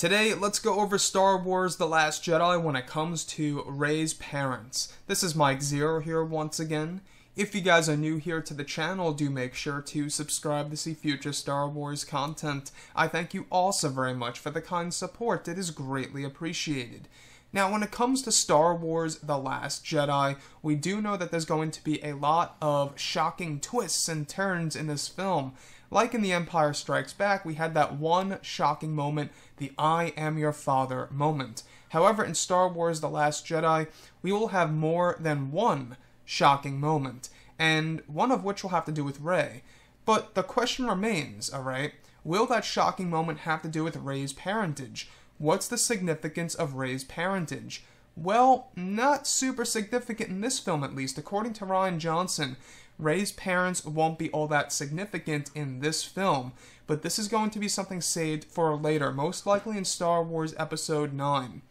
Today, let's go over Star Wars The Last Jedi when it comes to Rey's parents. This is Mike Zero here once again. If you guys are new here to the channel, do make sure to subscribe to see future Star Wars content. I thank you also very much for the kind support. It is greatly appreciated. Now, when it comes to Star Wars The Last Jedi, we do know that there's going to be a lot of shocking twists and turns in this film. Like in The Empire Strikes Back, we had that one shocking moment, the I am your father moment. However, in Star Wars The Last Jedi, we will have more than one shocking moment, and one of which will have to do with Rey. But the question remains, alright, will that shocking moment have to do with Rey's parentage? What's the significance of Rey's parentage? Well, not super significant in this film at least. According to Rian Johnson, Rey's parents won't be all that significant in this film, but this is going to be something saved for later, most likely in Star Wars Episode 9.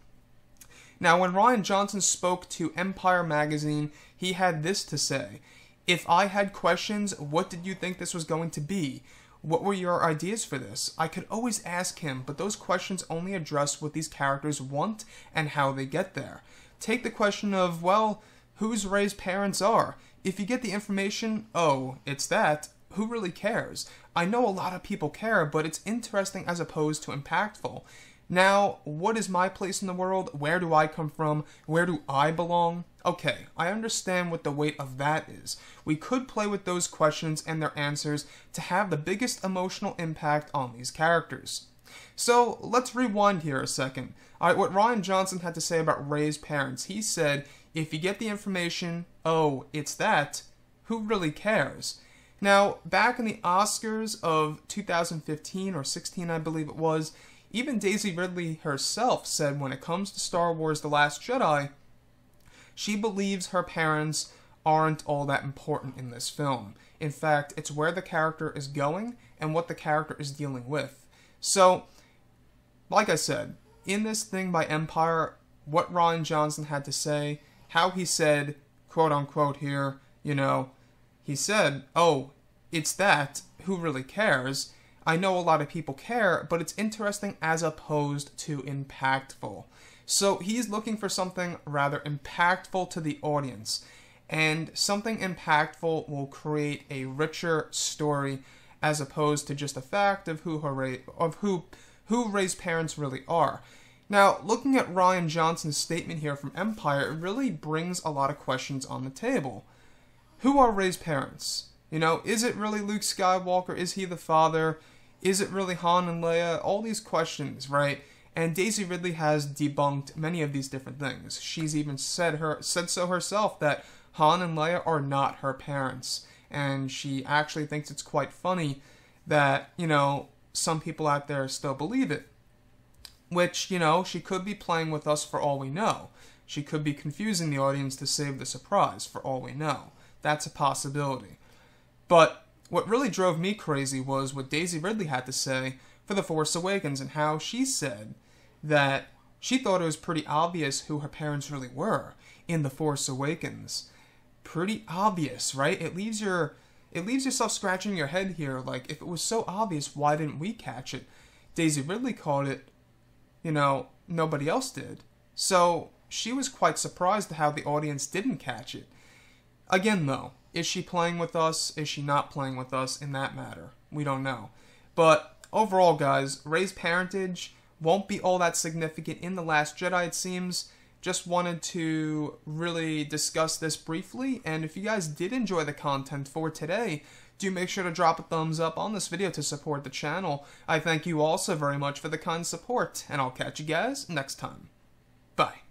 Now, when Rian Johnson spoke to Empire magazine, he had this to say: "If I had questions, what did you think this was going to be? What were your ideas for this? I could always ask him, but those questions only address what these characters want and how they get there. Take the question of, well, whose Rey's parents are. If you get the information, oh, it's that, who really cares? I know a lot of people care, but it's interesting as opposed to impactful. Now, what is my place in the world? Where do I come from? Where do I belong? Okay, I understand what the weight of that is. We could play with those questions and their answers to have the biggest emotional impact on these characters." So, let's rewind here a second. Alright, what Rian Johnson had to say about Rey's parents. He said, if you get the information, oh, it's that, who really cares? Now, back in the Oscars of 2015 or 16, I believe it was, even Daisy Ridley herself said when it comes to Star Wars The Last Jedi, she believes her parents aren't all that important in this film. In fact, it's where the character is going and what the character is dealing with. So, like I said, in this thing by Empire, what Rian Johnson had to say, how he said, quote-unquote here, he said, oh, it's that, who really cares? I know a lot of people care, but it's interesting as opposed to impactful. So he's looking for something rather impactful to the audience, and something impactful will create a richer story as opposed to just a fact of who Rey's parents really are. Now, looking at Rian Johnson's statement here from Empire, it really brings a lot of questions on the table. Who are Rey's parents? Is it really Luke Skywalker? Is he the father? Is it really Han and Leia? All these questions, right? And Daisy Ridley has debunked many of these different things. She's even said so herself that Han and Leia are not her parents. And she actually thinks it's quite funny that, some people out there still believe it. Which, she could be playing with us for all we know. She could be confusing the audience to save the surprise for all we know. That's a possibility. But what really drove me crazy was what Daisy Ridley had to say for The Force Awakens, and how she said that she thought it was pretty obvious who her parents really were in The Force Awakens. Pretty obvious, right? It leaves yourself scratching your head here, like, if it was so obvious, why didn't we catch it? Daisy Ridley caught it, nobody else did. So, she was quite surprised at how the audience didn't catch it. Again, though, is she playing with us? Is she not playing with us in that matter? We don't know. But overall, guys, Rey's parentage won't be all that significant in The Last Jedi, it seems. Just wanted to really discuss this briefly, and if you guys did enjoy the content for today, do make sure to drop a thumbs up on this video to support the channel. I thank you also very much for the kind support, and I'll catch you guys next time. Bye.